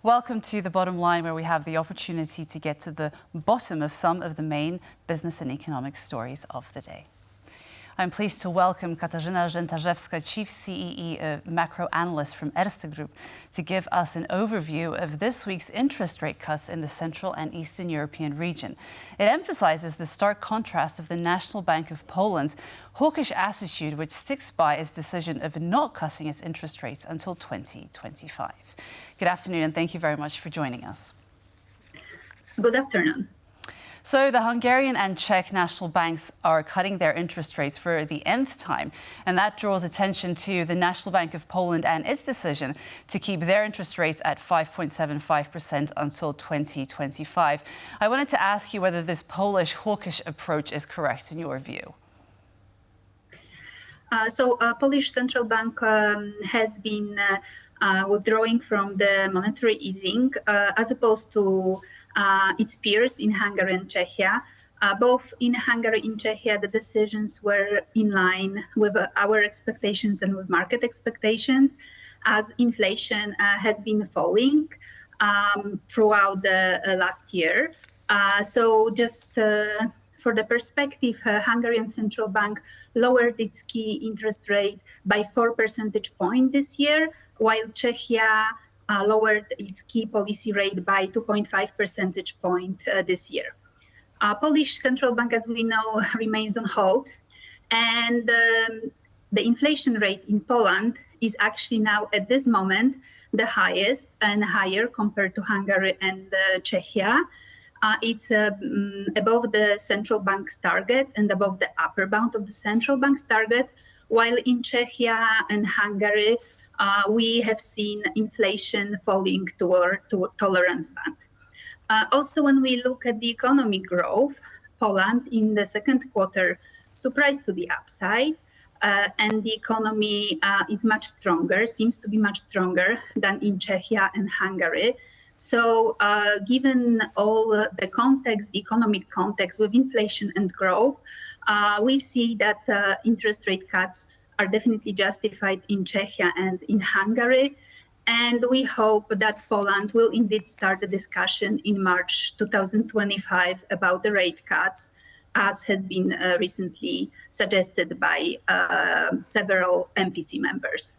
Welcome to The Bottom Line, where we have the opportunity to get to the bottom of some of the main business and economic stories of the day. I'm pleased to welcome Katarzyna Rzentarzewska, Chief Macro Analyst from Erste Group, to give us an overview of this week's interest rate cuts in the Central and Eastern European region. It emphasizes the stark contrast of the National Bank of Poland's hawkish attitude, which sticks by its decision of not cutting its interest rates until 2025. Good afternoon, and thank you very much for joining us. Good afternoon. So the Hungarian and Czech national banks are cutting their interest rates for the nth time, and that draws attention to the National Bank of Poland and its decision to keep their interest rates at 5.75% until 2025. I wanted to ask you whether this Polish hawkish approach is correct in your view. Polish central bank has been withdrawing from the monetary easing as opposed to its peers in Hungary and Czechia. Both in Hungary and Czechia, the decisions were in line with our expectations and with market expectations, as inflation has been falling throughout the last year. For the perspective, Hungarian Central Bank lowered its key interest rate by 4 percentage points this year, while Czechia lowered its key policy rate by 2.5 percentage points this year. Polish Central Bank, as we know, remains on hold, and the inflation rate in Poland is actually now at this moment the highest and higher compared to Hungary and Czechia. It's above the central bank's target and above the upper bound of the central bank's target, while in Czechia and Hungary, we have seen inflation falling toward tolerance band. Also, when we look at the economic growth, Poland in the second quarter surprised to the upside, and the economy is much stronger, seems to be much stronger than in Czechia and Hungary. So given all the context, the economic context with inflation and growth, we see that interest rate cuts are definitely justified in Czechia and in Hungary. And we hope that Poland will indeed start a discussion in March 2025 about the rate cuts, as has been recently suggested by several MPC members.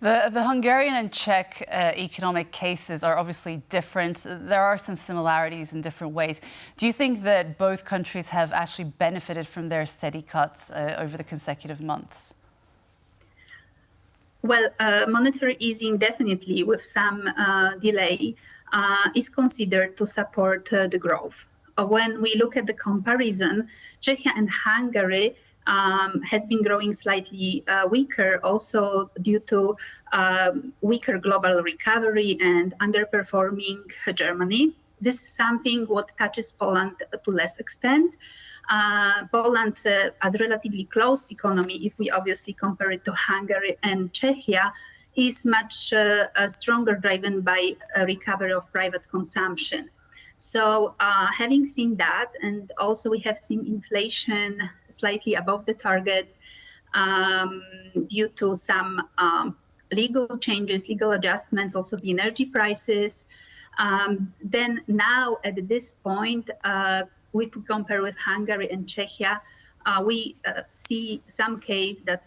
The Hungarian and Czech economic cases are obviously different. There are some similarities in different ways. Do you think that both countries have actually benefited from their steady cuts over the consecutive months? Well, monetary easing definitely, with some delay, is considered to support the growth. When we look at the comparison, Czechia and Hungary has been growing slightly weaker, also due to weaker global recovery and underperforming Germany. This is something what touches Poland to less extent. Poland, as a relatively closed economy, if we obviously compare it to Hungary and Czechia, is much stronger, driven by a recovery of private consumption. So having seen that, and also we have seen inflation slightly above the target due to some legal changes, legal adjustments, also the energy prices. Then now at this point, if we compare with Hungary and Czechia, we see some case that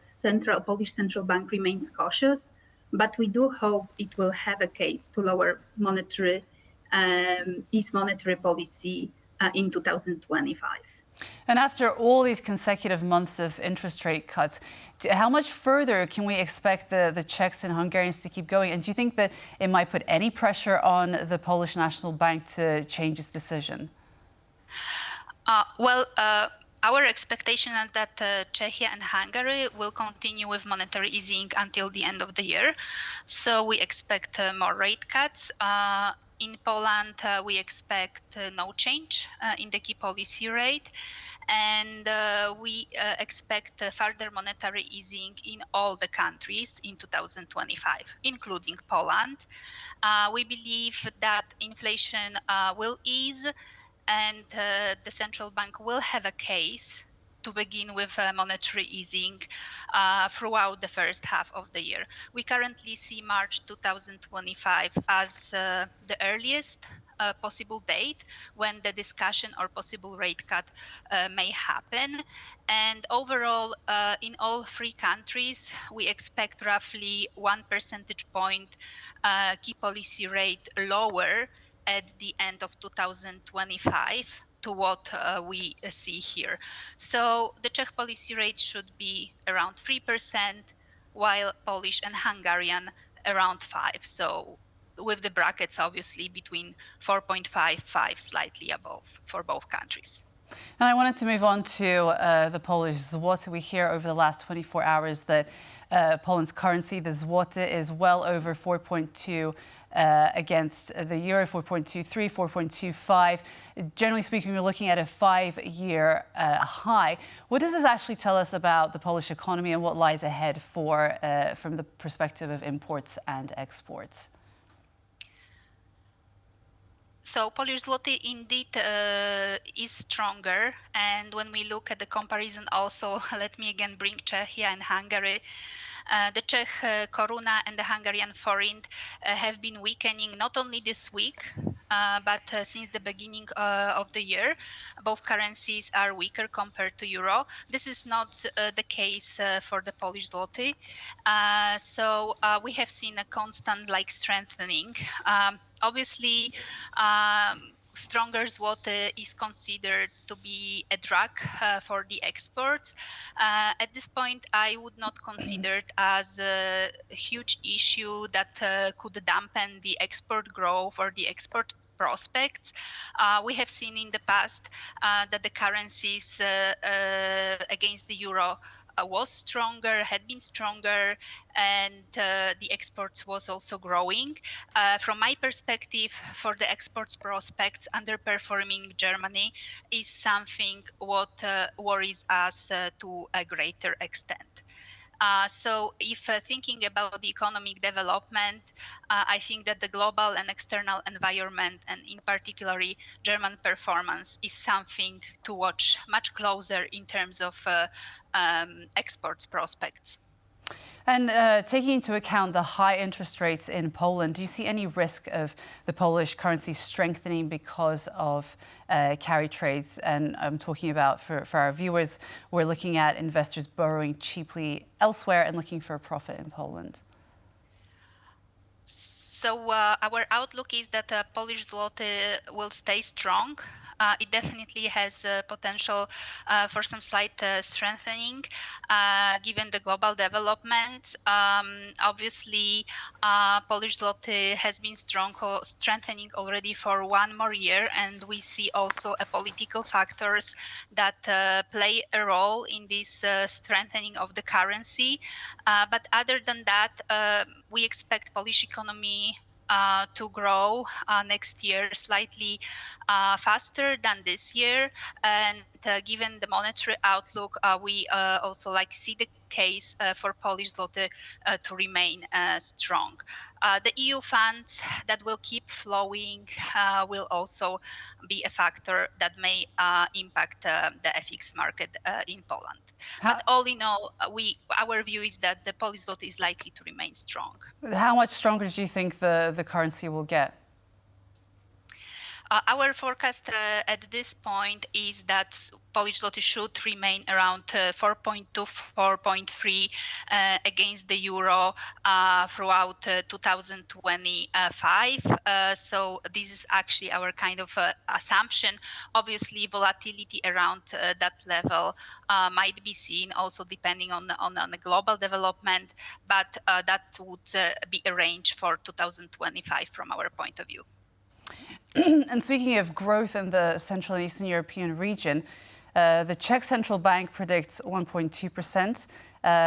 Polish Central Bank remains cautious, but we do hope it will have a case to lower its monetary policy in 2025. And after all these consecutive months of interest rate cuts, how much further can we expect the Czechs and Hungarians to keep going? And do you think that it might put any pressure on the Polish National Bank to change its decision? Our expectation is that Czechia and Hungary will continue with monetary easing until the end of the year. So we expect more rate cuts. In Poland, we expect no change in the key policy rate, and we expect further monetary easing in all the countries in 2025, including Poland. We believe that inflation will ease, and the central bank will have a case to begin with monetary easing throughout the first half of the year. We currently see March 2025 as the earliest possible date when the discussion or possible rate cut may happen. And overall, in all three countries, we expect roughly 1 percentage point key policy rate lower at the end of 2025 to what we see here. So the Czech policy rate should be around 3%, while Polish and Hungarian around 5%. So with the brackets, obviously, between 4.5, 5, slightly above for both countries. And I wanted to move on to the Polish zloty. We hear over the last 24 hours that Poland's currency, the zloty, is well over 4.2 against the euro, 4.23, 4.25. Generally speaking, we're looking at a 5-year high. What does this actually tell us about the Polish economy and what lies ahead from the perspective of imports and exports? So Polish zloty indeed is stronger, and when we look at the comparison also, let me again bring Czechia and Hungary. The Czech koruna and the Hungarian forint have been weakening not only this week, but since the beginning of the year. Both currencies are weaker compared to euro. This is not the case for the Polish zloty. So we have seen a constant strengthening. Obviously, stronger zloty is considered to be a drag for the exports. At this point, I would not consider it as a huge issue that could dampen the export growth or the export prospects. We have seen in the past that the currencies against the euro had been stronger, and the exports was also growing. From my perspective, for the exports prospects, underperforming Germany is something what worries us to a greater extent. So if thinking about the economic development, I think that the global and external environment, and in particular German performance, is something to watch much closer in terms of exports prospects. And taking into account the high interest rates in Poland, do you see any risk of the Polish currency strengthening because of carry trades? And I'm talking about, for our viewers, we're looking at investors borrowing cheaply elsewhere and looking for a profit in Poland. So our outlook is that Polish zloty will stay strong. It definitely has potential for some slight strengthening given the global development. Obviously, Polish zloty has been strengthening already for one more year, and we see also political factors that play a role in this strengthening of the currency. But other than that, we expect Polish economy to grow next year slightly faster than this year, and given the monetary outlook, we also see the case for Polish zloty to remain strong. The EU funds that will keep flowing will also be a factor that may impact the FX market in Poland. But all in all, our view is that the Polish zloty is likely to remain strong. How much stronger do you think the currency will get? Our forecast at this point is that Polish zloty should remain around 4.2, 4.3 against the euro throughout 2025. So this is actually our kind of assumption. Obviously, volatility around that level might be seen, also depending on the global development, but that would be a range for 2025 from our point of view. And speaking of growth in the Central and Eastern European region, the Czech Central Bank predicts 1.2%,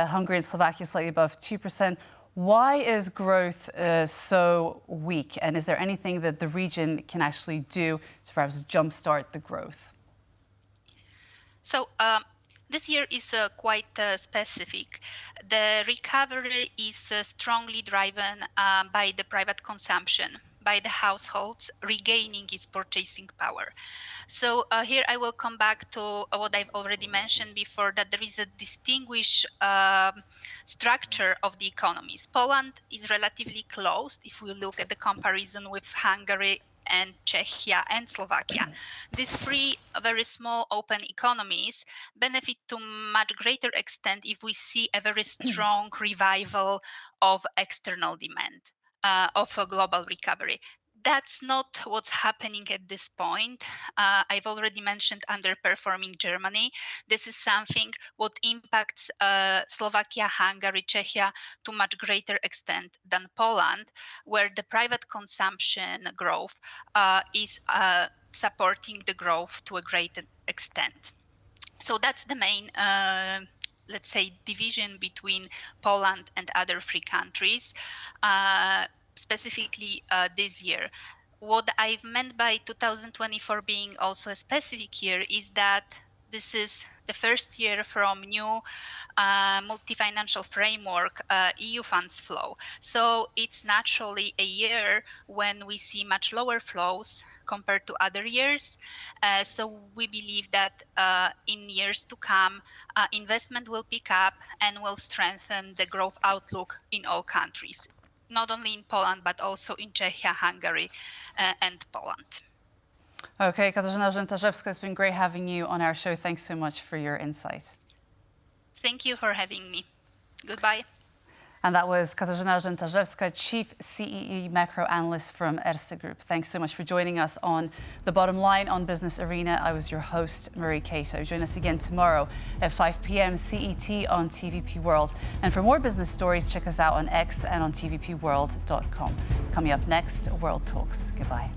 Hungary and Slovakia slightly above 2%. Why is growth so weak? And is there anything that the region can actually do to perhaps jumpstart the growth? So this year is quite specific. The recovery is strongly driven by the private consumption, by the households regaining its purchasing power. So here I will come back to what I've already mentioned before, that there is a distinguished structure of the economies. Poland is relatively closed if we look at the comparison with Hungary and Czechia and Slovakia. These three very small open economies benefit to much greater extent if we see a very strong revival of external demand, of a global recovery. That's not what's happening at this point. I've already mentioned underperforming Germany. This is something what impacts Slovakia, Hungary, Czechia to much greater extent than Poland, where the private consumption growth is supporting the growth to a greater extent. So that's the main let's say, division between Poland and other three countries, specifically this year. What I've meant by 2024 being also a specific year is that this is the first year from new multi-financial framework EU funds flow. So it's naturally a year when we see much lower flows compared to other years. So we believe that in years to come, investment will pick up and will strengthen the growth outlook in all countries, not only in Poland, but also in Czechia, Hungary, and Poland. Okay, Katarzyna Rzentarzewska, it's been great having you on our show. Thanks so much for your insight. Thank you for having me. Goodbye. And that was Katarzyna Rzentarzewska, Chief Macro Analyst from Erste Group. Thanks so much for joining us on The Bottom Line on Business Arena. I was your host, Marie Cato. Join us again tomorrow at 5 p.m. CET on TVP World. And for more business stories, check us out on X and on tvpworld.com. Coming up next, World Talks. Goodbye.